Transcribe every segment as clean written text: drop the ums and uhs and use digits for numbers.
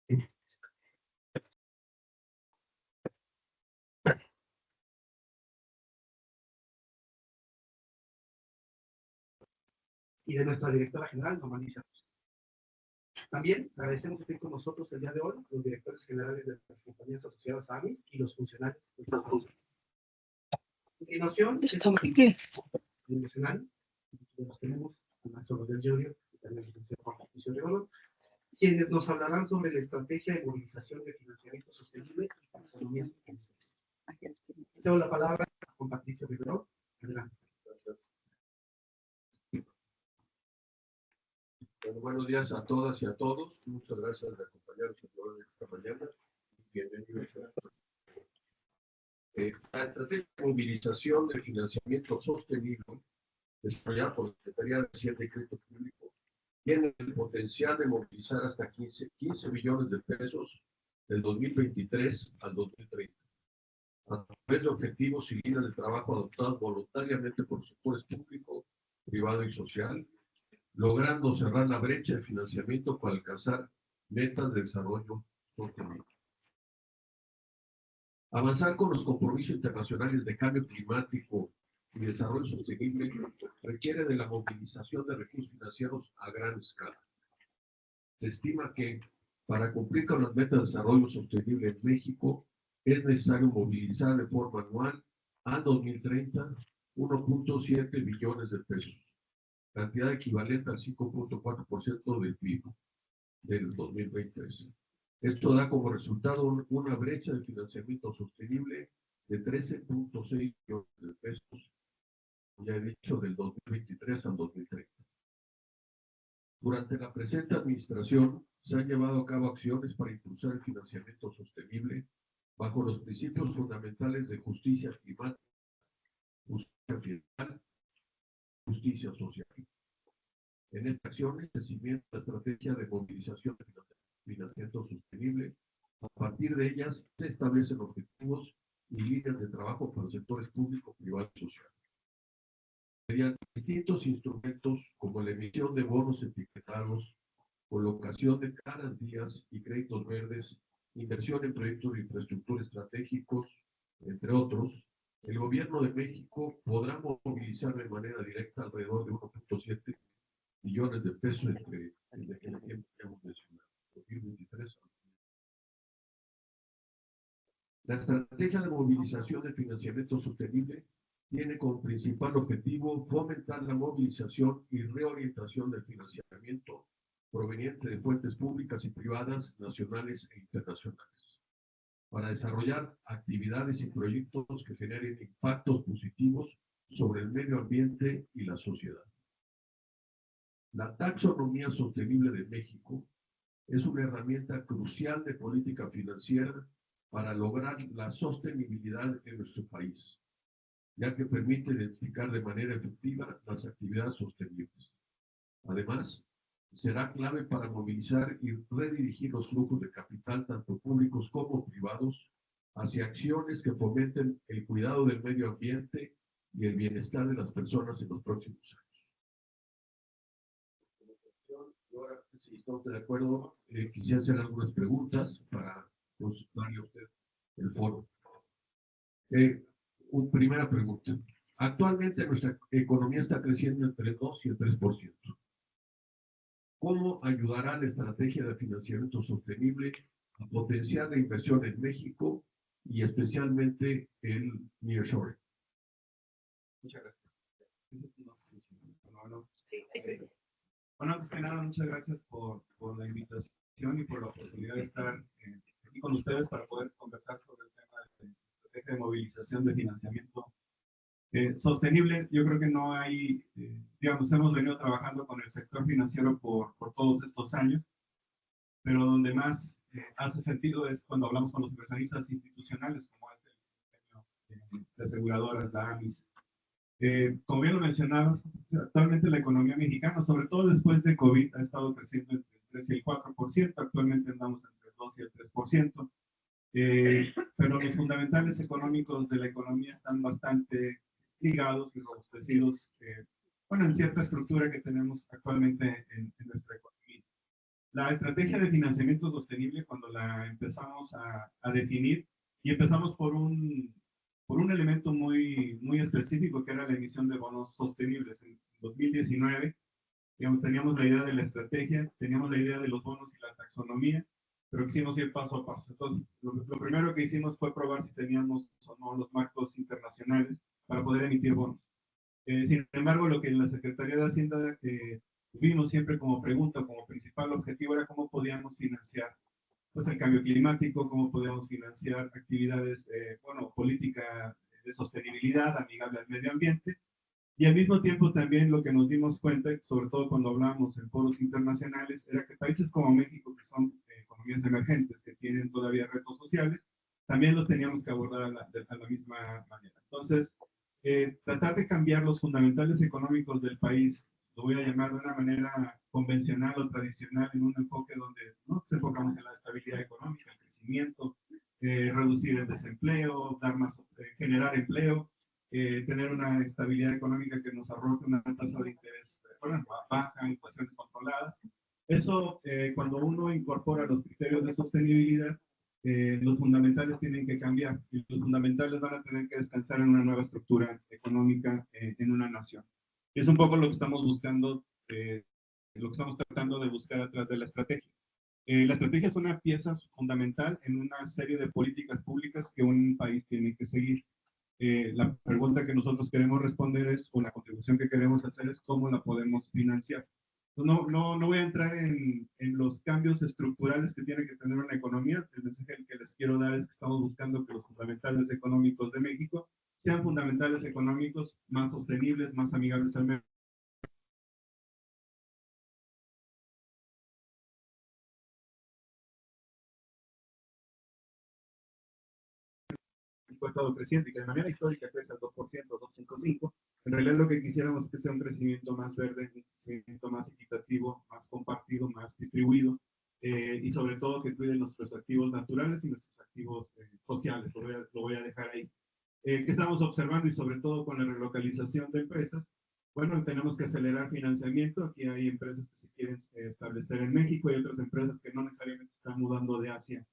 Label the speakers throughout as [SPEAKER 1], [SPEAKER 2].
[SPEAKER 1] y de nuestra directora general, Normalicia. También agradecemos que estén con nosotros el día de hoy los directores generales de las compañías asociadas a AMIS y los funcionarios del sector. A continuación, nacional, los tenemos a nuestro Rodel Junior y también el licenciado Juan Patricio Regalón, quienes nos hablarán sobre la estrategia de movilización de financiamiento sostenible y taxonomías financieras. Tengo la palabra a Juan Patricio Regalón. Adelante.
[SPEAKER 2] Bueno, buenos días a todas y a todos. Muchas gracias por acompañarnos esta mañana. Bienvenidos a la estrategia de movilización de financiamiento sostenible desarrollada por la Secretaría de Hacienda y Crédito Público tiene el potencial de movilizar hasta 15 billones de pesos del 2023 al 2030. A través de objetivos y líneas de trabajo adoptados voluntariamente por los sectores público, privado y social, logrando cerrar la brecha de financiamiento para alcanzar metas de desarrollo sostenible. Avanzar con los compromisos internacionales de cambio climático y desarrollo sostenible requiere de la movilización de recursos financieros a gran escala. Se estima que para cumplir con las metas de desarrollo sostenible en México es necesario movilizar de forma anual al 2030 1.7 billones de pesos, cantidad equivalente al 5.4% del PIB del 2023. Esto da como resultado una brecha de financiamiento sostenible de 13.6 billones de pesos, ya he dicho, del 2023 al 2030. Durante la presente administración se han llevado a cabo acciones para impulsar el financiamiento sostenible bajo los principios fundamentales de justicia climática, justicia ambiental, justicia social. En estas acciones se cimienta la estrategia de movilización de financiamiento sostenible. A partir de ellas se establecen objetivos y líneas de trabajo para los sectores público, privado y social. Mediante distintos instrumentos como la emisión de bonos etiquetados, colocación de garantías y créditos verdes, inversión en proyectos de infraestructura estratégicos, entre otros, el Gobierno de México podrá movilizar de manera directa alrededor de 1.7 billones de pesos entre el tiempo que hemos mencionado, 2023. La estrategia de movilización de financiamiento sostenible tiene como principal objetivo fomentar la movilización y reorientación del financiamiento proveniente de fuentes públicas y privadas, nacionales e internacionales, para desarrollar actividades y proyectos que generen impactos positivos sobre el medio ambiente y la sociedad. La taxonomía sostenible de México es una herramienta crucial de política financiera para lograr la sostenibilidad en nuestro país, ya que permite identificar de manera efectiva las actividades sostenibles. Además, será clave para movilizar y redirigir los flujos de capital, tanto públicos como privados, hacia acciones que fomenten el cuidado del medio ambiente y el bienestar de las personas en los próximos años. Ahora, si estamos de acuerdo, quisiera hacer algunas preguntas para darle a usted el foro. Primera pregunta. Actualmente nuestra economía está creciendo entre el 2 y el 3%. ¿Cómo ayudará la estrategia de financiamiento sostenible a potenciar la inversión en México y especialmente el nearshoring? Muchas gracias.
[SPEAKER 3] Bueno, antes que nada, muchas gracias por la invitación y por la oportunidad de estar aquí con ustedes para poder conversar sobre el tema de estrategia de movilización de financiamiento sostenible. Yo creo que no hay, digamos, hemos venido trabajando con el sector financiero por todos estos años, pero donde más hace sentido es cuando hablamos con los inversionistas institucionales, como es el convenio de aseguradoras, la AMIS. Como bien lo mencionabas, actualmente la economía mexicana, sobre todo después de COVID, ha estado creciendo entre el 3 y el 4%, actualmente andamos entre el 2 y el 3%, pero los fundamentales económicos de la economía están bastante ligados y robustecidos, bueno, en cierta estructura que tenemos actualmente en nuestra economía. La estrategia de financiamiento sostenible, cuando la empezamos a definir, y empezamos por un elemento muy específico, que era la emisión de bonos sostenibles. En 2019, digamos, teníamos la idea de la estrategia, teníamos la idea de los bonos y la taxonomía, pero quisimos ir paso a paso. Entonces, lo primero que hicimos fue probar si teníamos o no los marcos internacionales para poder emitir bonos. Sin embargo, lo que en la Secretaría de Hacienda vimos siempre como pregunta, como principal objetivo, era cómo podíamos financiar pues, el cambio climático, cómo podíamos financiar actividades, bueno, política de sostenibilidad amigable al medio ambiente. Y al mismo tiempo también lo que nos dimos cuenta, sobre todo cuando hablamos en foros internacionales, era que países como México, que son economías emergentes, que tienen todavía retos sociales, también los teníamos que abordar a la misma manera. Entonces, tratar de cambiar los fundamentales económicos del país, lo voy a llamar de una manera convencional o tradicional, en un enfoque donde no nos enfocamos en la estabilidad económica, el crecimiento, reducir el desempleo, dar más, generar empleo, tener una estabilidad económica que nos arroje una tasa de interés bueno, baja, inflaciones controladas. Eso, cuando uno incorpora los criterios de sostenibilidad, los fundamentales tienen que cambiar y los fundamentales van a tener que descansar en una nueva estructura económica en una nación. Y es un poco lo que estamos buscando, lo que estamos tratando de buscar atrás de la estrategia. La estrategia es una pieza fundamental en una serie de políticas públicas que un país tiene que seguir. La pregunta que nosotros queremos responder es, o la contribución que queremos hacer es, ¿cómo la podemos financiar? No voy a entrar en los cambios estructurales que tiene que tener una economía. El mensaje que les quiero dar es que estamos buscando que los fundamentales económicos de México sean fundamentales económicos más sostenibles, más amigables al medio ha estado creciendo y que de manera histórica crece al 2%, 2.5%. En realidad lo que quisiéramos es que sea un crecimiento más verde, un crecimiento más equitativo, más compartido, más distribuido, y sobre todo que cuide nuestros activos naturales y nuestros activos sociales. Lo voy a dejar ahí. ¿Qué estamos observando y sobre todo con la relocalización de empresas? Bueno, tenemos que acelerar financiamiento. Aquí hay empresas que se quieren establecer en México y otras empresas que no necesariamente están mudando de Asia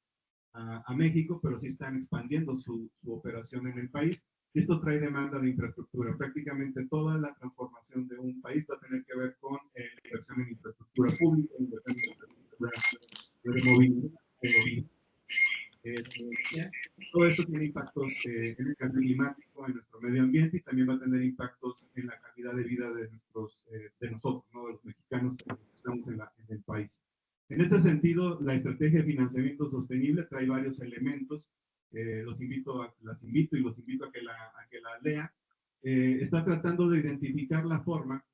[SPEAKER 3] a México, pero sí están expandiendo su operación en el país. Esto trae demanda de infraestructura. Prácticamente toda la transformación de un país va a tener que ver con la inversión en infraestructura pública, inversión en infraestructura de movilidad. Todo esto tiene impactos en el cambio climático, en nuestro medio ambiente y también va a tener impactos en la calidad de vida de nosotros, ¿no? De los mexicanos que estamos en el país. En ese sentido, la estrategia de financiamiento sostenible trae varios elementos. Las invito y los invito a que la lean. Está tratando de identificar la forma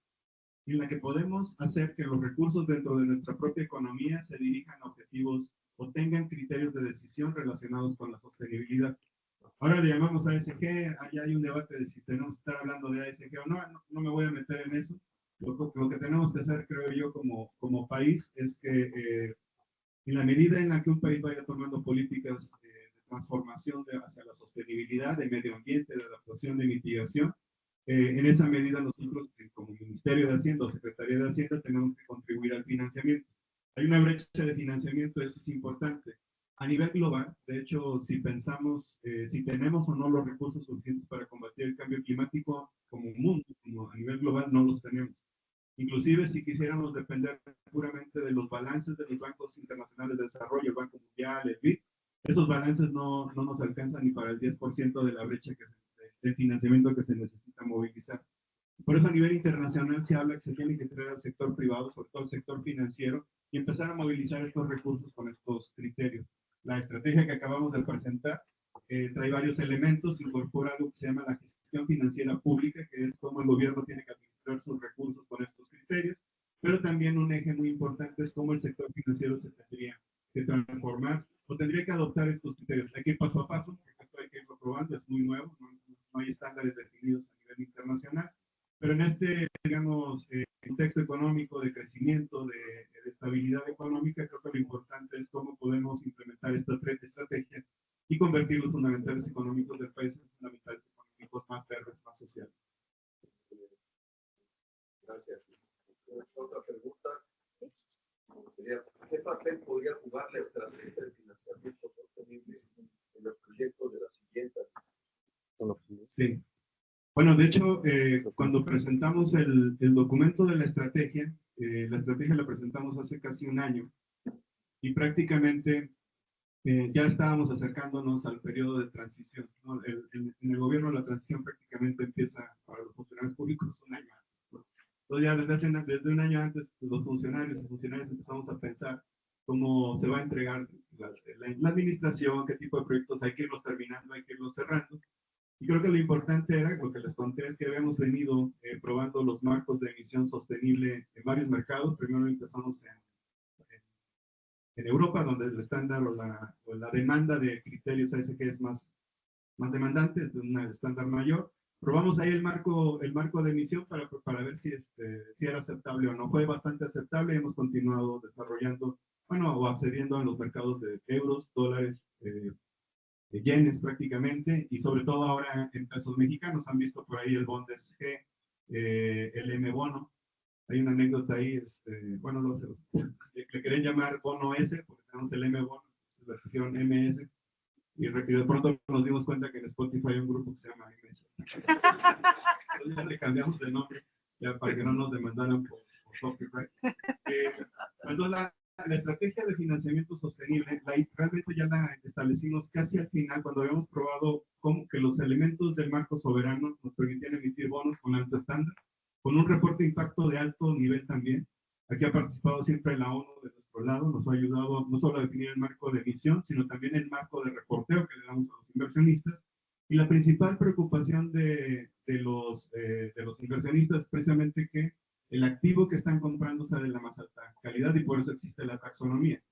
[SPEAKER 3] en la que podemos hacer que los recursos dentro de nuestra propia economía se dirijan a objetivos o tengan criterios de decisión relacionados con la sostenibilidad. Ahora le llamamos ASG, allá hay un debate de si tenemos que estar hablando de ASG o no, no me voy a meter en eso. Lo que tenemos que hacer, creo yo, como país, es que en la medida en la que un país vaya tomando políticas de transformación hacia la sostenibilidad, de medio ambiente, de adaptación, de mitigación, en esa medida nosotros, como Ministerio de Hacienda o Secretaría de Hacienda, tenemos que contribuir al financiamiento. Hay una brecha de financiamiento, eso es importante. A nivel global, de hecho, si pensamos, si tenemos o no los recursos suficientes para combatir el cambio climático como mundo, como a nivel global, no los tenemos. Inclusive si quisiéramos depender puramente de los balances de los bancos internacionales de desarrollo, el Banco Mundial, el BID, esos balances no nos alcanzan ni para el 10% de la brecha de financiamiento que se necesita movilizar. Por eso a nivel internacional se habla que se tiene que traer al sector privado, sobre todo al sector financiero, y empezar a movilizar estos recursos con estos criterios. La estrategia que acabamos de presentar trae varios elementos, incorpora algo que se llama la gestión financiera pública, que es cómo el gobierno tiene que administrar sus recursos con estos criterios, pero también un eje muy importante es cómo el sector financiero se tendría que transformar o tendría que adoptar estos criterios. Hay que ir paso a paso, porque esto hay que irlo probando, es muy nuevo, no hay estándares definidos a nivel internacional, pero en este, digamos, contexto económico de crecimiento, de estabilidad económica, creo que lo importante es cómo podemos implementar esta estrategia y convertir los fundamentales económicos del país en fundamentales económicos más verdes, más sociales.
[SPEAKER 2] Gracias. ¿Otra pregunta? ¿Qué papel podría jugar la estrategia de financiamiento sostenible en los proyectos de la siguiente?
[SPEAKER 3] Sí. Bueno, de hecho, cuando presentamos el documento de la estrategia la presentamos hace casi un año y prácticamente ya estábamos acercándonos al periodo de transición, ¿no? En el gobierno la transición prácticamente empieza para los funcionarios públicos un año antes, ¿no? Entonces ya desde un año antes los funcionarios y funcionarias empezamos a pensar cómo se va a entregar la administración, qué tipo de proyectos hay que irlos terminando, hay que irlos cerrando. Y creo que lo importante era, lo que les conté, es que habíamos venido probando los marcos de emisión sostenible en varios mercados. Primero empezamos en Europa, donde el estándar o la demanda de criterios ASG es más demandante, es de un estándar mayor. Probamos ahí el marco de emisión para ver si era aceptable o no. Fue bastante aceptable y hemos continuado desarrollando, bueno, o accediendo a los mercados de euros, dólares, de yenes prácticamente, y sobre todo ahora en pesos mexicanos. Han visto por ahí el bond SG, el M bono. Hay una anécdota ahí, bueno, le querían llamar bono S, porque tenemos el M bono, la pusieron MS, y de pronto nos dimos cuenta que en Spotify hay un grupo que se llama MS. Entonces ya le cambiamos de nombre, ya para que no nos demandaran por copyright. Entonces la estrategia de financiamiento sostenible, realmente ya la establecimos casi al final, cuando habíamos probado cómo que los elementos del marco soberano nos permitían emitir bonos con alto estándar, con un reporte de impacto de alto nivel también. Aquí ha participado siempre la ONU de nuestro lado, nos ha ayudado no solo a definir el marco de emisión, sino también el marco de reporteo que le damos a los inversionistas. Y la principal preocupación de los inversionistas es precisamente que el activo que están comprando sea de la más alta calidad, y por eso existe la taxonomía.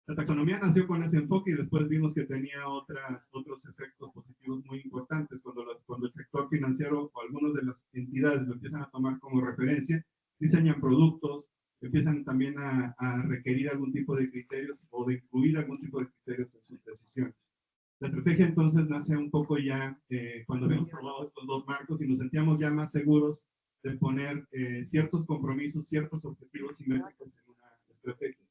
[SPEAKER 3] La taxonomía nació con ese enfoque y después vimos que tenía otros efectos positivos muy importantes. Cuando el sector financiero o algunas de las entidades lo empiezan a tomar como referencia, diseñan productos, empiezan también a requerir algún tipo de criterios o de incluir algún tipo de criterios en sus decisiones. La estrategia entonces nace un poco ya cuando habíamos probado estos dos marcos y nos sentíamos ya más seguros de poner ciertos compromisos, ciertos objetivos y métricos en una estrategia.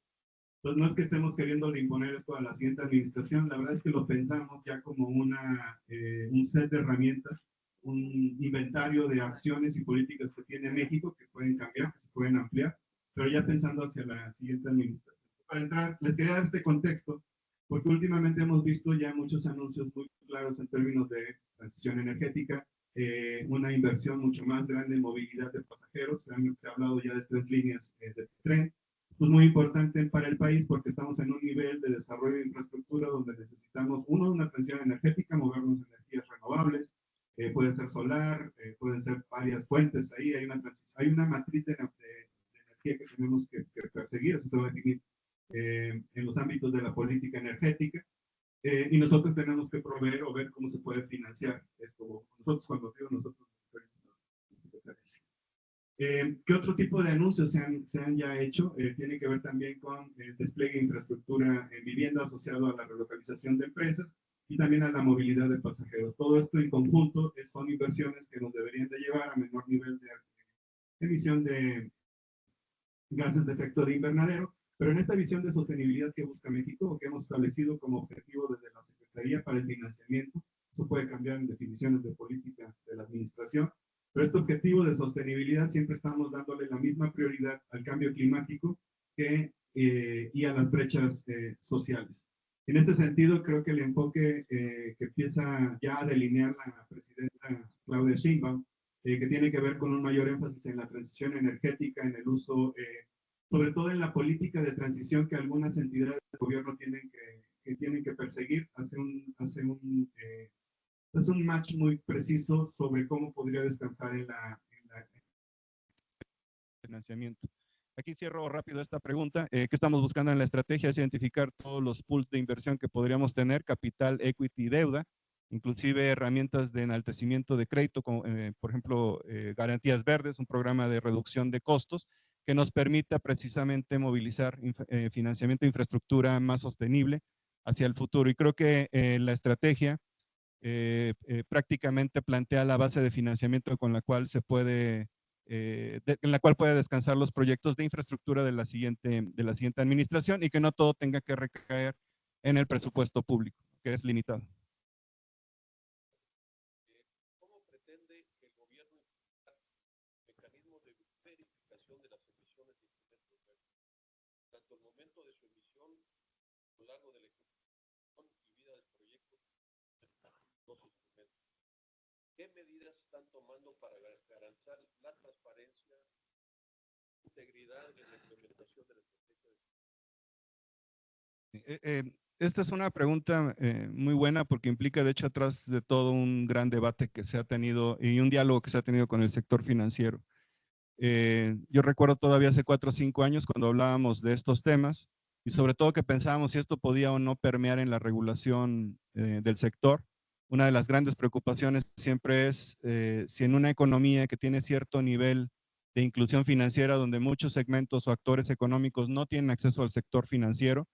[SPEAKER 3] Entonces, no es que estemos queriendo imponer esto a la siguiente administración, la verdad es que lo pensamos ya como un set de herramientas, un inventario de acciones y políticas que tiene México que pueden cambiar, que se pueden ampliar, pero ya pensando hacia la siguiente administración. Para entrar, les quería dar este contexto, porque últimamente hemos visto ya muchos anuncios muy claros en términos de transición energética, una inversión mucho más grande en movilidad de pasajeros. Se ha hablado ya de 3 líneas de tren. Esto es muy importante para el país porque estamos en un nivel de desarrollo de infraestructura donde necesitamos, una transición energética, movernos en energías renovables, puede ser solar, pueden ser varias fuentes ahí, hay una matriz de energía que tenemos que perseguir, eso se va a definir en los ámbitos de la política energética. Y nosotros tenemos que proveer o ver cómo se puede financiar esto. Nosotros, cuando digo nosotros, ¿qué otro tipo de anuncios se han ya hecho? Tiene que ver también con el despliegue de infraestructura en vivienda asociado a la relocalización de empresas y también a la movilidad de pasajeros. Todo esto en conjunto son inversiones que nos deberían de llevar a menor nivel de emisión de gases de efecto de invernadero. Pero en esta visión de sostenibilidad que busca México, o que hemos establecido como objetivo desde la Secretaría para el Financiamiento, eso puede cambiar en definiciones de política de la administración, pero este objetivo de sostenibilidad siempre estamos dándole la misma prioridad al cambio climático y a las brechas sociales. En este sentido, creo que el enfoque que empieza ya a delinear la presidenta Claudia Sheinbaum, que tiene que ver con un mayor énfasis en la transición energética, en el uso sobre todo en la política de transición que algunas entidades del gobierno tienen que perseguir, hace un match muy preciso sobre cómo podría descansar en la financiamiento. Aquí cierro rápido esta pregunta. ¿Qué estamos buscando en la estrategia? Es identificar todos los pools de inversión que podríamos tener, capital, equity y deuda, inclusive herramientas de enaltecimiento de crédito, como por ejemplo, garantías verdes, un programa de reducción de costos, que nos permita precisamente movilizar financiamiento de infraestructura más sostenible hacia el futuro. Y creo que la estrategia prácticamente plantea la base de financiamiento con la cual se puede
[SPEAKER 4] en la cual pueda descansar los proyectos de infraestructura de la siguiente administración y que no todo tenga que recaer en el presupuesto público, que es limitado.
[SPEAKER 2] ¿Cómo pretende el gobierno implementar mecanismos de verificación de las emisiones de instrumentos verdes, tanto el momento de su emisión, a lo largo de la ejecución y vida del proyecto, los instrumentos? ¿Qué medidas están tomando para garantizar la transparencia, integridad en la implementación de la estrategia de...
[SPEAKER 4] Esta es una pregunta muy buena porque implica de hecho atrás de todo un gran debate que se ha tenido y un diálogo que se ha tenido con el sector financiero. Yo recuerdo todavía hace 4 o 5 años cuando hablábamos de estos temas y sobre todo que pensábamos si esto podía o no permear en la regulación del sector. Una de las grandes preocupaciones siempre es si en una economía que tiene cierto nivel de inclusión financiera donde muchos segmentos o actores económicos no tienen acceso al sector financiero,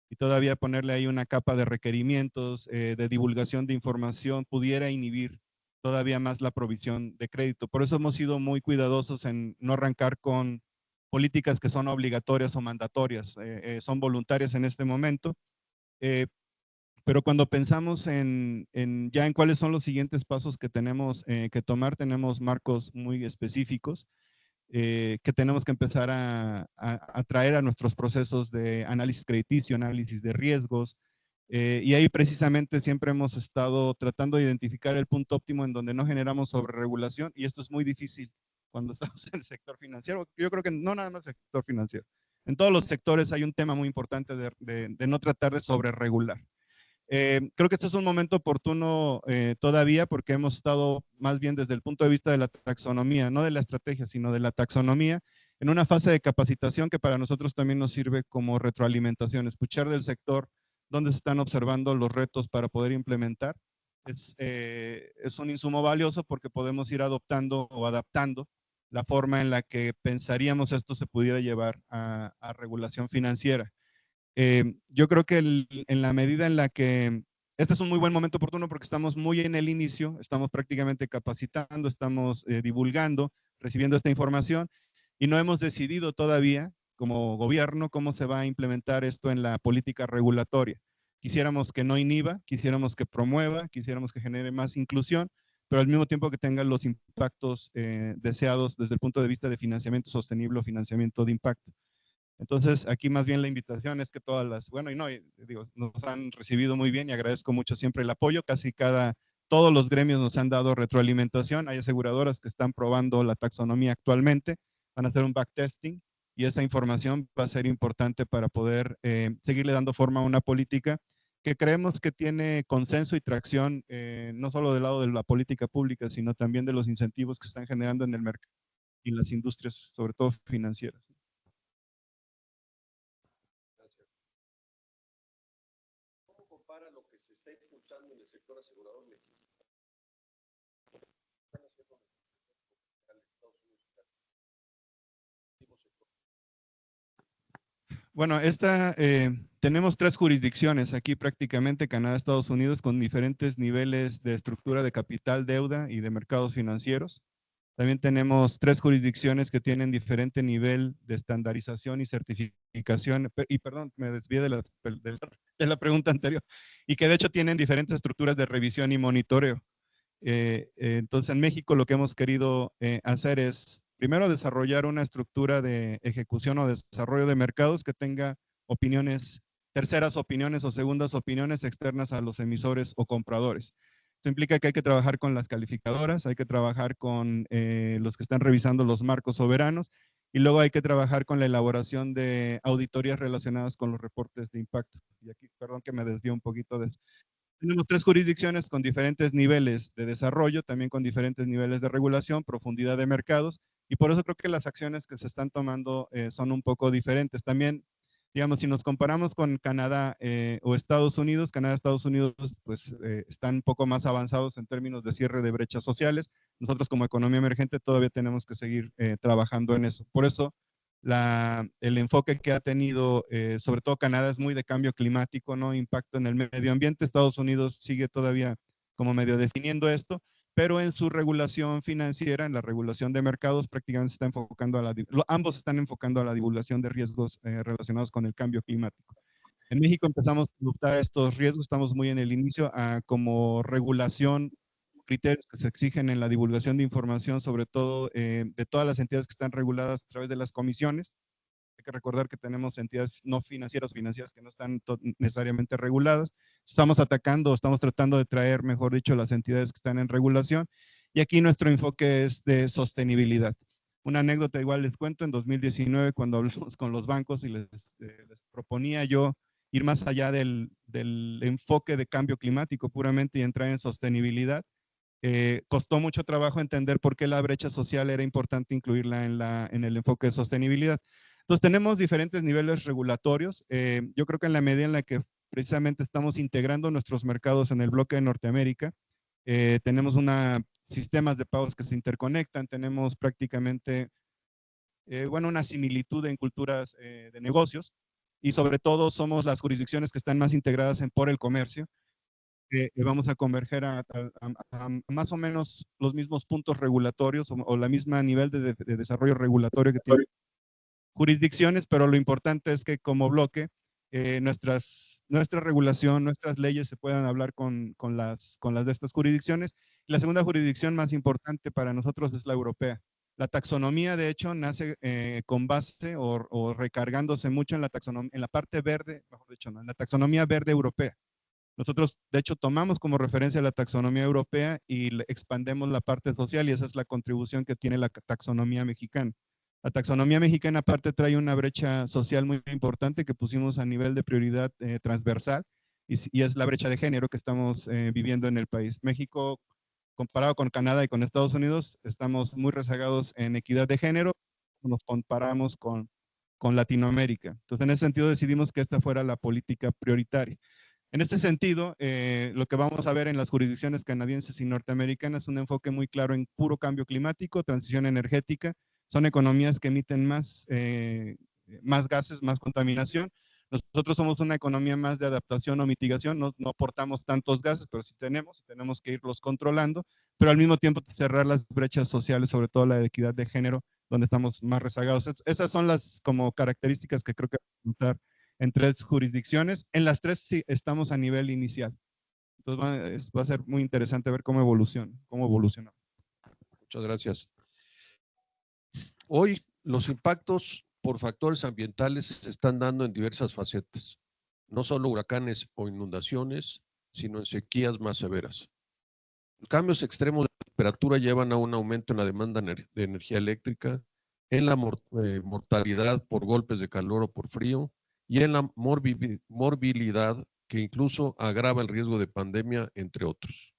[SPEAKER 4] y todavía ponerle ahí una capa de requerimientos, de divulgación de información, pudiera inhibir todavía más la provisión de crédito. Por eso hemos sido muy cuidadosos en no arrancar con políticas que son obligatorias o mandatorias, son voluntarias en este momento. Pero cuando pensamos ya en cuáles son los siguientes pasos que tenemos que tomar, tenemos marcos muy específicos. Que tenemos que empezar a traer a nuestros procesos de análisis crediticio, análisis de riesgos, y ahí precisamente siempre hemos estado tratando de identificar el punto óptimo en donde no generamos sobreregulación, y esto es muy difícil cuando estamos en el sector financiero. Yo creo que no nada más el sector financiero. En todos los sectores hay un tema muy importante de no tratar de sobreregular. Creo que este es un momento oportuno todavía porque hemos estado más bien desde el punto de vista de la taxonomía, no de la estrategia, sino de la taxonomía, en una fase de capacitación que para nosotros también nos sirve como retroalimentación, escuchar del sector dónde se están observando los retos para poder implementar. Es un insumo valioso porque podemos ir adoptando o adaptando la forma en la que pensaríamos esto se pudiera llevar a regulación financiera. Yo creo que en la medida en la que este es un muy buen momento oportuno porque estamos muy en el inicio, estamos prácticamente capacitando, estamos divulgando, recibiendo esta información y no hemos decidido todavía como gobierno cómo se va a implementar esto en la política regulatoria. Quisiéramos que no inhiba, quisiéramos que promueva, quisiéramos que genere más inclusión, pero al mismo tiempo que tenga los impactos deseados desde el punto de vista de financiamiento sostenible o financiamiento de impacto. Entonces, aquí más bien la invitación es que todas las, bueno, digo, nos han recibido muy bien y agradezco mucho siempre el apoyo. Todos los gremios nos han dado retroalimentación. Hay aseguradoras que están probando la taxonomía actualmente, van a hacer un backtesting y esa información va a ser importante para poder seguirle dando forma a una política que creemos que tiene consenso y tracción, no solo del lado de la política pública, sino también de los incentivos que están generando en el mercado y en las industrias, sobre todo financieras.
[SPEAKER 2] ¿Cómo compara lo que se está impulsando en el sector asegurador mexicano?
[SPEAKER 4] Bueno, tenemos 3 jurisdicciones aquí prácticamente, Canadá, Estados Unidos, con diferentes niveles de estructura de capital, deuda y de mercados financieros. También tenemos 3 jurisdicciones que tienen diferente nivel de estandarización y certificación, y perdón, me desvié de la pregunta anterior, y que de hecho tienen diferentes estructuras de revisión y monitoreo. Entonces, en México lo que hemos querido hacer es, primero, desarrollar una estructura de ejecución o desarrollo de mercados que tenga terceras opiniones o segundas opiniones externas a los emisores o compradores. Esto implica que hay que trabajar con las calificadoras, hay que trabajar con los que están revisando los marcos soberanos y luego hay que trabajar con la elaboración de auditorías relacionadas con los reportes de impacto. Y aquí, perdón que me desvío un poquito de eso. Tenemos 3 jurisdicciones con diferentes niveles de desarrollo, también con diferentes niveles de regulación, profundidad de mercados, y por eso creo que las acciones que se están tomando son un poco diferentes. También, digamos, si nos comparamos con Canadá o Estados Unidos, Canadá y Estados Unidos pues están un poco más avanzados en términos de cierre de brechas sociales. Nosotros como economía emergente todavía tenemos que seguir trabajando en eso. Por eso, el enfoque que ha tenido, sobre todo Canadá, es muy de cambio climático, ¿no? Impacto en el medio ambiente. Estados Unidos sigue todavía como medio definiendo esto, pero en su regulación financiera, en la regulación de mercados, prácticamente se está enfocando ambos están enfocando a la divulgación de riesgos relacionados con el cambio climático. En México empezamos a adoptar estos riesgos, estamos muy en el inicio, como regulación, criterios que se exigen en la divulgación de información, sobre todo de todas las entidades que están reguladas a través de las comisiones. Hay que recordar que tenemos entidades no financieras, financieras que no están necesariamente reguladas. Estamos tratando de traer, mejor dicho, las entidades que están en regulación. Y aquí nuestro enfoque es de sostenibilidad. Una anécdota igual les cuento, en 2019 cuando hablamos con los bancos y les proponía yo ir más allá del enfoque de cambio climático puramente y entrar en sostenibilidad, costó mucho trabajo entender por qué la brecha social era importante incluirla en el enfoque de sostenibilidad. Entonces tenemos diferentes niveles regulatorios. Yo creo que en la medida en la que precisamente estamos integrando nuestros mercados en el bloque de Norteamérica, tenemos sistemas de pagos que se interconectan, tenemos prácticamente, una similitud en culturas de negocios, y sobre todo somos las jurisdicciones que están más integradas por el comercio. Vamos a converger a más o menos los mismos puntos regulatorios o la misma nivel de desarrollo regulatorio que tienen jurisdicciones, pero lo importante es que como bloque nuestra regulación, nuestras leyes se puedan hablar con las de estas jurisdicciones. Y la segunda jurisdicción más importante para nosotros es la europea. La taxonomía, de hecho, nace con base o recargándose mucho en la parte verde, mejor dicho, ¿no? En la taxonomía verde europea. Nosotros, de hecho, tomamos como referencia la taxonomía europea y expandemos la parte social, y esa es la contribución que tiene la taxonomía mexicana. La taxonomía mexicana aparte trae una brecha social muy importante que pusimos a nivel de prioridad transversal, y es la brecha de género que estamos viviendo en el país. México, comparado con Canadá y con Estados Unidos, estamos muy rezagados en equidad de género, nos comparamos con Latinoamérica. Entonces, en ese sentido decidimos que esta fuera la política prioritaria. En este sentido, lo que vamos a ver en las jurisdicciones canadienses y norteamericanas es un enfoque muy claro en puro cambio climático, transición energética. Son economías que emiten más gases, más contaminación. Nosotros somos una economía más de adaptación o mitigación, no aportamos tantos gases, pero sí tenemos que irlos controlando, pero al mismo tiempo cerrar las brechas sociales, sobre todo la de equidad de género, donde estamos más rezagados. Esas son las como características que creo que vamos a notar en 3 jurisdicciones. En las 3 sí estamos a nivel inicial. Entonces va a ser muy interesante ver cómo evoluciona.
[SPEAKER 2] Muchas gracias. Hoy los impactos por factores ambientales se están dando en diversas facetas, no solo huracanes o inundaciones, sino en sequías más severas. Los cambios extremos de temperatura llevan a un aumento en la demanda de energía eléctrica, en la mortalidad por golpes de calor o por frío, y en la morbilidad, que incluso agrava el riesgo de pandemia, entre otros.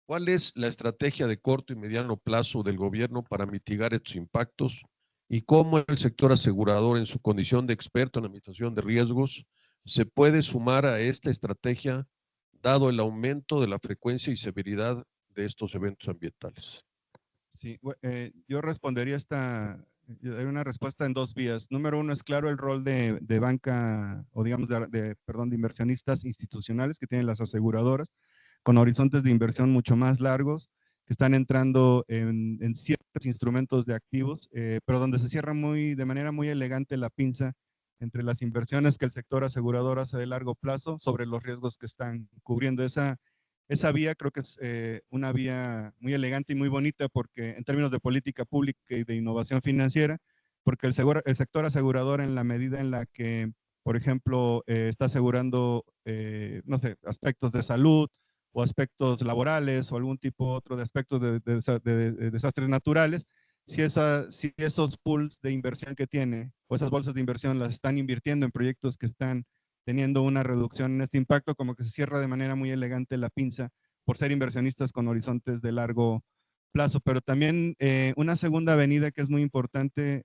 [SPEAKER 2] ¿Cuál es la estrategia de corto y mediano plazo del gobierno para mitigar estos impactos y cómo el sector asegurador, en su condición de experto en administración de riesgos, se puede sumar a esta estrategia dado el aumento de la frecuencia y severidad de estos eventos ambientales?
[SPEAKER 4] Sí, yo respondería hay una respuesta en 2 vías. Número 1 es claro el rol de banca, o digamos de inversionistas institucionales que tienen las aseguradoras, con horizontes de inversión mucho más largos, que están entrando en ciertos instrumentos de activos, pero donde se cierra de manera muy elegante la pinza entre las inversiones que el sector asegurador hace de largo plazo sobre los riesgos que están cubriendo. Esa vía creo que es una vía muy elegante y muy bonita, porque en términos de política pública y de innovación financiera, porque el sector asegurador, en la medida en la que, por ejemplo, está asegurando, no sé, aspectos de salud o aspectos laborales o algún tipo otro de aspectos de desastres naturales, si esos pools de inversión que tiene o esas bolsas de inversión las están invirtiendo en proyectos que están teniendo una reducción en este impacto, como que se cierra de manera muy elegante la pinza por ser inversionistas con horizontes de largo plazo. Pero también una segunda avenida que es muy importante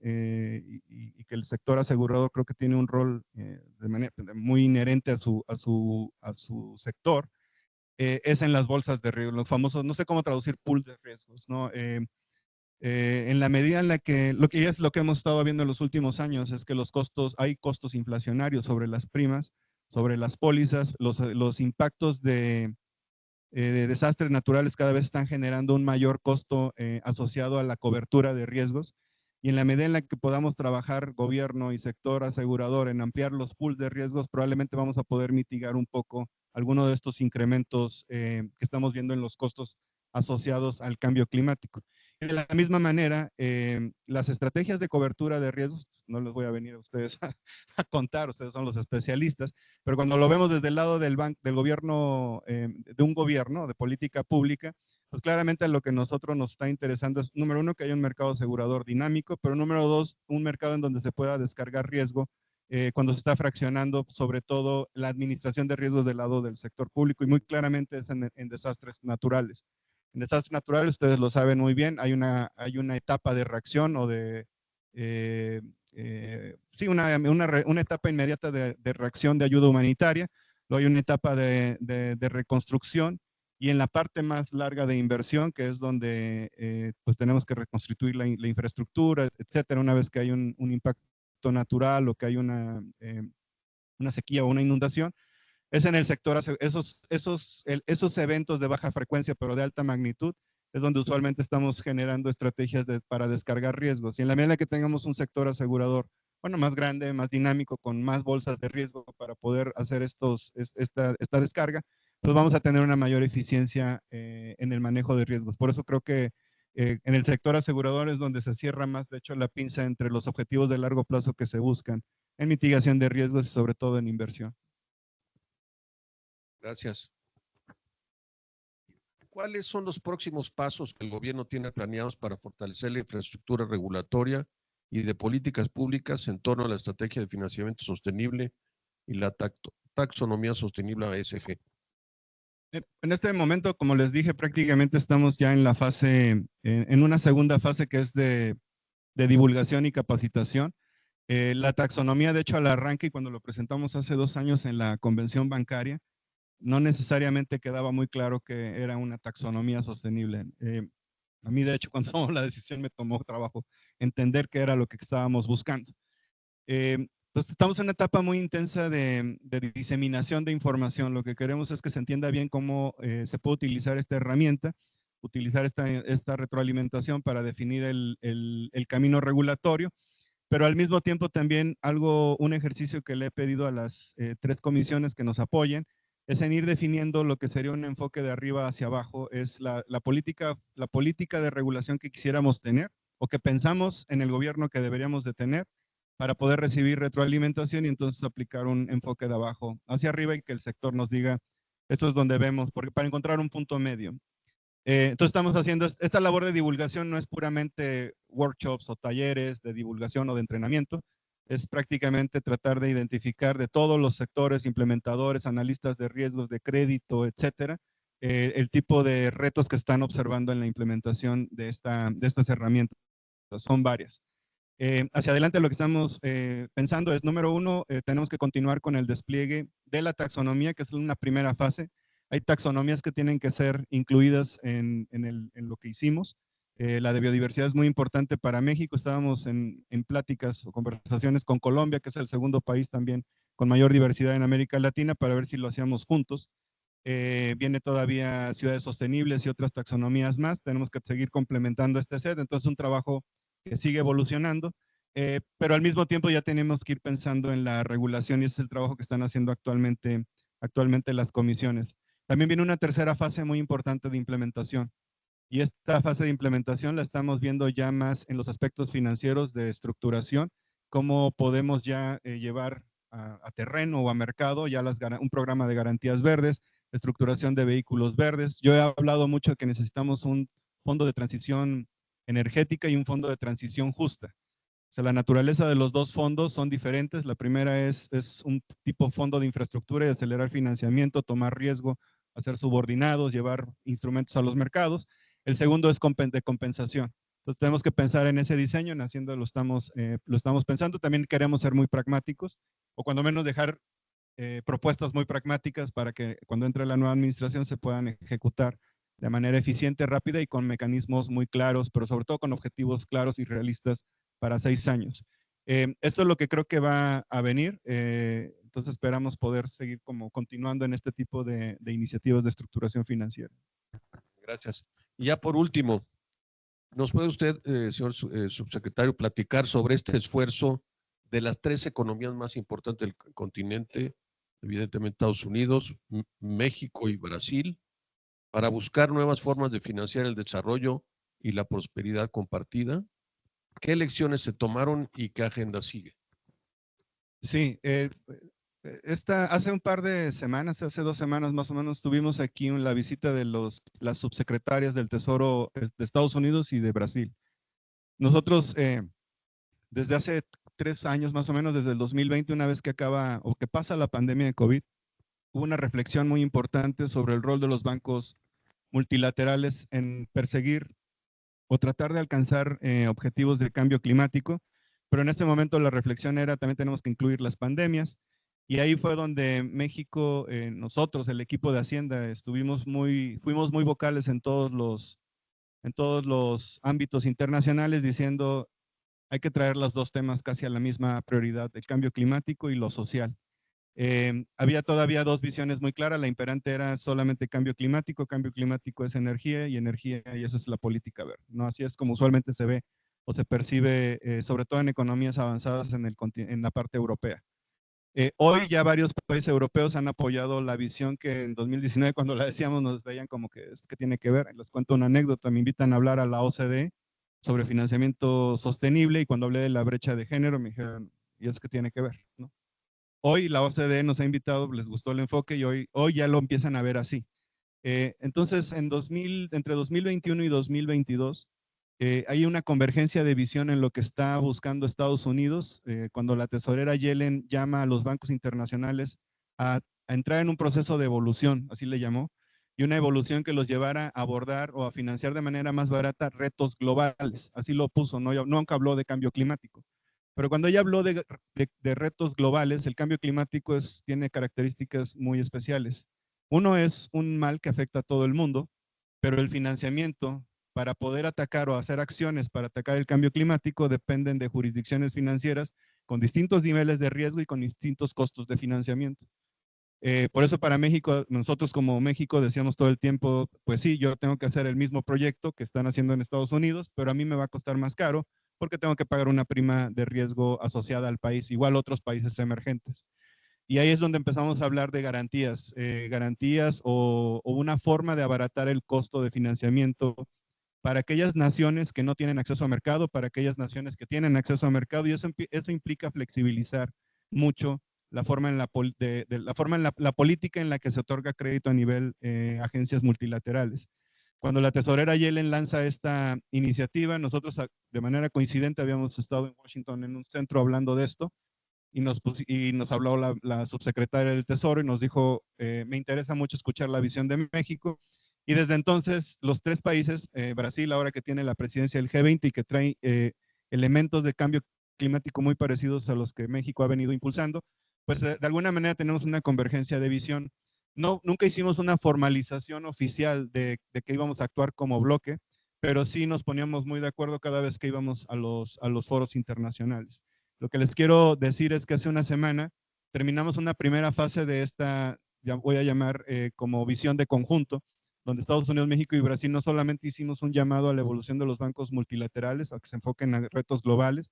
[SPEAKER 4] y que el sector asegurador creo que tiene un rol de manera muy inherente a su sector, es en las bolsas de riesgo, los famosos, no sé cómo traducir pool de riesgos, ¿no? En la medida en la que, lo que hemos estado viendo en los últimos años es que hay costos inflacionarios sobre las primas, sobre las pólizas, los impactos de de desastres naturales cada vez están generando un mayor costo asociado a la cobertura de riesgos. Y en la medida en la que podamos trabajar gobierno y sector asegurador en ampliar los pools de riesgos, probablemente vamos a poder mitigar un poco alguno de estos incrementos que estamos viendo en los costos asociados al cambio climático. De la misma manera, las estrategias de cobertura de riesgos, no les voy a venir a ustedes a contar, ustedes son los especialistas, pero cuando lo vemos desde el lado del gobierno, de un gobierno, de política pública, pues claramente lo que a nosotros nos está interesando es, número uno, que haya un mercado asegurador dinámico, pero número dos, un mercado en donde se pueda descargar riesgo cuando se está fraccionando, sobre todo la administración de riesgos del lado del sector público, y muy claramente es en desastres naturales. En desastres naturales, ustedes lo saben muy bien, hay una etapa de reacción o de, sí, una etapa inmediata de reacción de ayuda humanitaria, luego hay una etapa de reconstrucción, y en la parte más larga de inversión, que es donde pues tenemos que reconstituir la infraestructura, etcétera, una vez que hay un impacto natural o que hay una sequía o una inundación, es en el sector, esos eventos de baja frecuencia pero de alta magnitud, es donde usualmente estamos generando estrategias para descargar riesgos. Y en la medida que tengamos un sector asegurador, bueno, más grande, más dinámico, con más bolsas de riesgo para poder hacer esta descarga, pues vamos a tener una mayor eficiencia en el manejo de riesgos. Por eso creo que en el sector asegurador es donde se cierra más, de hecho, la pinza entre los objetivos de largo plazo que se buscan en mitigación de riesgos y sobre todo en inversión.
[SPEAKER 2] Gracias. ¿Cuáles son los próximos pasos que el gobierno tiene planeados para fortalecer la infraestructura regulatoria y de políticas públicas en torno a la estrategia de financiamiento sostenible y la taxonomía sostenible ASG?
[SPEAKER 4] En este momento, como les dije, prácticamente estamos ya en la fase, en una segunda fase que es de divulgación y capacitación. La taxonomía, de hecho, al arranque, y cuando lo presentamos hace 2 años en la convención bancaria, no necesariamente quedaba muy claro que era una taxonomía sostenible. A mí, de hecho, cuando tomó la decisión me tomó trabajo entender qué era lo que estábamos buscando. Entonces, estamos en una etapa muy intensa de diseminación de información. Lo que queremos es que se entienda bien cómo se puede utilizar esta herramienta, utilizar esta retroalimentación para definir el camino regulatorio, pero al mismo tiempo también un ejercicio que le he pedido a las 3 comisiones que nos apoyen, es en ir definiendo lo que sería un enfoque de arriba hacia abajo, es la política de regulación que quisiéramos tener o que pensamos en el gobierno que deberíamos de tener para poder recibir retroalimentación y entonces aplicar un enfoque de abajo hacia arriba y que el sector nos diga, esto es donde vemos, porque para encontrar un punto medio. Entonces estamos haciendo, esta labor de divulgación no es puramente workshops o talleres de divulgación o de entrenamiento, es prácticamente tratar de identificar de todos los sectores, implementadores, analistas de riesgos de crédito, etcétera, el tipo de retos que están observando en la implementación de estas herramientas. Son varias. Hacia adelante lo que estamos pensando es, número uno, tenemos que continuar con el despliegue de la taxonomía, que es una primera fase. Hay taxonomías que tienen que ser incluidas en lo que hicimos. La de biodiversidad es muy importante para México. Estábamos en pláticas o conversaciones con Colombia, que es el segundo país también con mayor diversidad en América Latina, para ver si lo hacíamos juntos. Viene todavía ciudades sostenibles y otras taxonomías más. Tenemos que seguir complementando este set. Entonces, un trabajo que sigue evolucionando, pero al mismo tiempo ya tenemos que ir pensando en la regulación y ese es el trabajo que están haciendo actualmente las comisiones. También viene una tercera fase muy importante de implementación. Y esta fase de implementación la estamos viendo ya más en los aspectos financieros de estructuración, cómo podemos ya llevar a terreno o a mercado ya un programa de garantías verdes, estructuración de vehículos verdes. Yo he hablado mucho de que necesitamos un fondo de transición energética y un fondo de transición justa. O sea, la naturaleza de los dos fondos son diferentes. La primera es un tipo fondo de infraestructura y acelerar financiamiento, tomar riesgo, hacer subordinados, llevar instrumentos a los mercados. El segundo es de compensación. Entonces tenemos que pensar en ese diseño, en haciendo lo estamos pensando. También queremos ser muy pragmáticos o cuando menos dejar propuestas muy pragmáticas para que cuando entre la nueva administración se puedan ejecutar de manera eficiente, rápida y con mecanismos muy claros, pero sobre todo con objetivos claros y realistas para 6 años. Esto es lo que creo que va a venir. Entonces esperamos poder seguir como continuando en este tipo de iniciativas de estructuración financiera.
[SPEAKER 2] Gracias. Y ya por último, ¿nos puede usted, señor subsecretario, platicar sobre este esfuerzo de las 3 economías más importantes del continente, evidentemente Estados Unidos, México y Brasil, para buscar nuevas formas de financiar el desarrollo y la prosperidad compartida? ¿Qué lecciones se tomaron y qué agenda sigue?
[SPEAKER 4] Sí, hace un par de semanas, hace 2 semanas más o menos, tuvimos aquí la visita de las subsecretarias del Tesoro de Estados Unidos y de Brasil. Nosotros, desde hace 3 años más o menos, desde el 2020, una vez que acaba o que pasa la pandemia de COVID, hubo una reflexión muy importante sobre el rol de los bancos multilaterales en perseguir o tratar de alcanzar objetivos de cambio climático, pero en este momento la reflexión era también tenemos que incluir las pandemias, y ahí fue donde México, nosotros, el equipo de Hacienda, fuimos muy vocales en todos los ámbitos internacionales diciendo hay que traer los 2 temas casi a la misma prioridad, el cambio climático y lo social. Había todavía 2 visiones muy claras, la imperante era solamente cambio climático es energía, y esa es la política verde, ¿no? Así es como usualmente se ve o se percibe, sobre todo en economías avanzadas en la parte europea. Hoy ya varios países europeos han apoyado la visión que en 2019 cuando la decíamos nos veían como que tiene que ver. Les cuento una anécdota, me invitan a hablar a la OCDE sobre financiamiento sostenible y cuando hablé de la brecha de género me dijeron, ¿y es que tiene que ver? ¿No? Hoy la OCDE nos ha invitado, les gustó el enfoque y hoy ya lo empiezan a ver así. Entonces, entre 2021 y 2022, hay una convergencia de visión en lo que está buscando Estados Unidos, cuando la tesorera Yellen llama a los bancos internacionales a entrar en un proceso de evolución, así le llamó, y una evolución que los llevara a abordar o a financiar de manera más barata retos globales, así lo puso, nunca habló de cambio climático. Pero cuando ella habló de retos globales, el cambio climático tiene características muy especiales. Uno es un mal que afecta a todo el mundo, pero el financiamiento para poder atacar o hacer acciones para atacar el cambio climático dependen de jurisdicciones financieras con distintos niveles de riesgo y con distintos costos de financiamiento. Por eso para México, nosotros como México decíamos todo el tiempo, pues sí, yo tengo que hacer el mismo proyecto que están haciendo en Estados Unidos, pero a mí me va a costar más caro porque tengo que pagar una prima de riesgo asociada al país, igual otros países emergentes. Y ahí es donde empezamos a hablar de garantías, o una forma de abaratar el costo de financiamiento para aquellas naciones que no tienen acceso a mercado, para aquellas naciones que tienen acceso a mercado, y eso implica flexibilizar mucho la forma en la política en la que se otorga crédito a nivel agencias multilaterales. Cuando la tesorera Yellen lanza esta iniciativa, nosotros de manera coincidente habíamos estado en Washington en un centro hablando de esto, y nos habló la subsecretaria del Tesoro y nos dijo, me interesa mucho escuchar la visión de México. Y desde entonces, los 3 países, Brasil ahora que tiene la presidencia del G20 y que trae elementos de cambio climático muy parecidos a los que México ha venido impulsando, pues de alguna manera tenemos una convergencia de visión. Nunca hicimos una formalización oficial de que íbamos a actuar como bloque, pero sí nos poníamos muy de acuerdo cada vez que íbamos a los foros internacionales. Lo que les quiero decir es que hace una semana terminamos una primera fase de esta, ya voy a llamar como visión de conjunto, donde Estados Unidos, México y Brasil no solamente hicimos un llamado a la evolución de los bancos multilaterales, a que se enfoquen a retos globales,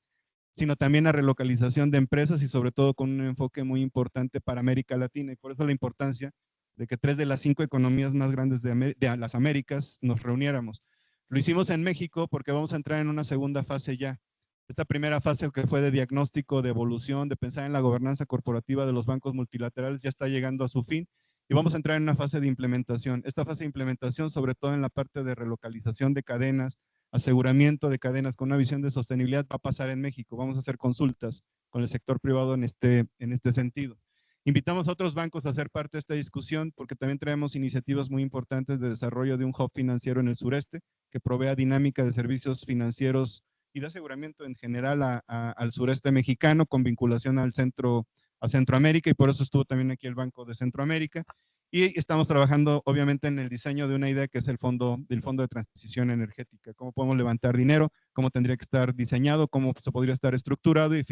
[SPEAKER 4] sino también a relocalización de empresas y sobre todo con un enfoque muy importante para América Latina. Y por eso la importancia de que 3 de las 5 economías más grandes de las Américas nos reuniéramos. Lo hicimos en México porque vamos a entrar en una segunda fase ya. Esta primera fase que fue de diagnóstico, de evolución, de pensar en la gobernanza corporativa de los bancos multilaterales ya está llegando a su fin y vamos a entrar en una fase de implementación. Esta fase de implementación, sobre todo en la parte de relocalización de cadenas, aseguramiento de cadenas con una visión de sostenibilidad, va a pasar en México. Vamos a hacer consultas con el sector privado en este sentido. Invitamos a otros bancos a ser parte de esta discusión porque también traemos iniciativas muy importantes de desarrollo de un hub financiero en el sureste que provea dinámica de servicios financieros y de aseguramiento en general al sureste mexicano con vinculación a Centroamérica, y por eso estuvo también aquí el Banco de Centroamérica. Y estamos trabajando obviamente en el diseño de una idea que es el fondo de transición energética. Cómo podemos levantar dinero, cómo tendría que estar diseñado, cómo se podría estar estructurado y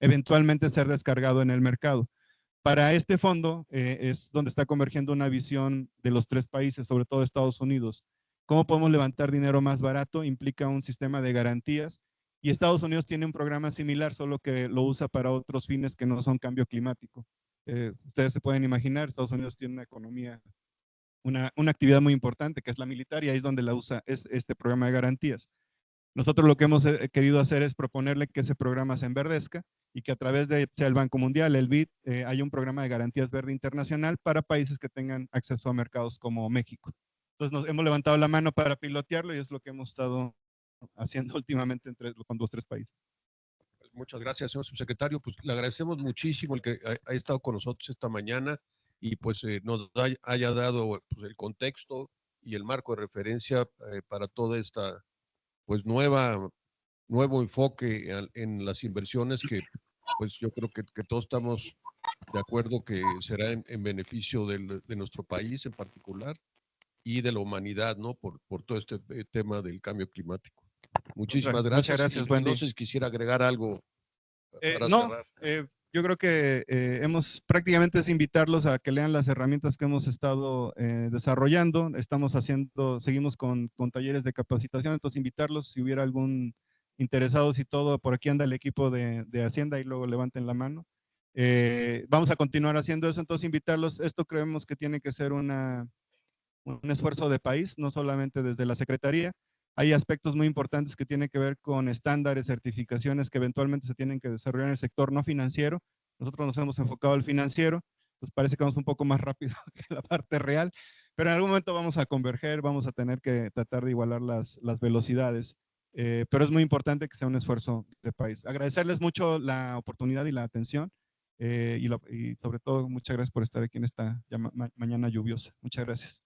[SPEAKER 4] eventualmente ser descargado en el mercado. Para este fondo es donde está convergiendo una visión de los 3 países, sobre todo Estados Unidos. ¿Cómo podemos levantar dinero más barato? Implica un sistema de garantías. Y Estados Unidos tiene un programa similar, solo que lo usa para otros fines que no son cambio climático. Ustedes se pueden imaginar, Estados Unidos tiene una economía, una actividad muy importante, que es la militar, y ahí es donde la usa este programa de garantías. Nosotros lo que hemos querido hacer es proponerle que ese programa se enverdezca y que a través de sea el Banco Mundial, el BID, haya un programa de garantías verde internacional para países que tengan acceso a mercados como México. Entonces nos hemos levantado la mano para pilotearlo y es lo que hemos estado haciendo últimamente con los 3 países.
[SPEAKER 2] Muchas gracias, señor subsecretario. Pues le agradecemos muchísimo el que ha estado con nosotros esta mañana y pues nos haya dado pues, el contexto y el marco de referencia para toda esta pues nuevo enfoque en las inversiones que pues yo creo que todos estamos de acuerdo que será en beneficio de nuestro país en particular y de la humanidad, ¿no? Por todo este tema del cambio climático. Muchísimas gracias.
[SPEAKER 4] Muchas gracias, Wendy.
[SPEAKER 2] No sé si quisiera agregar algo para
[SPEAKER 4] no,
[SPEAKER 2] cerrar.
[SPEAKER 4] yo creo que prácticamente es invitarlos a que lean las herramientas que hemos estado desarrollando. Seguimos con talleres de capacitación, entonces invitarlos si hubiera algún interesados y todo, por aquí anda el equipo de Hacienda y luego levanten la mano. Vamos a continuar haciendo eso, entonces invitarlos. Esto creemos que tiene que ser un esfuerzo de país, no solamente desde la Secretaría. Hay aspectos muy importantes que tienen que ver con estándares, certificaciones que eventualmente se tienen que desarrollar en el sector no financiero. Nosotros nos hemos enfocado al financiero, entonces parece que vamos un poco más rápido que la parte real, pero en algún momento vamos a converger, vamos a tener que tratar de igualar las velocidades, pero es muy importante que sea un esfuerzo de país. Agradecerles mucho la oportunidad y la atención, y sobre todo muchas gracias por estar aquí en esta mañana lluviosa. Muchas gracias.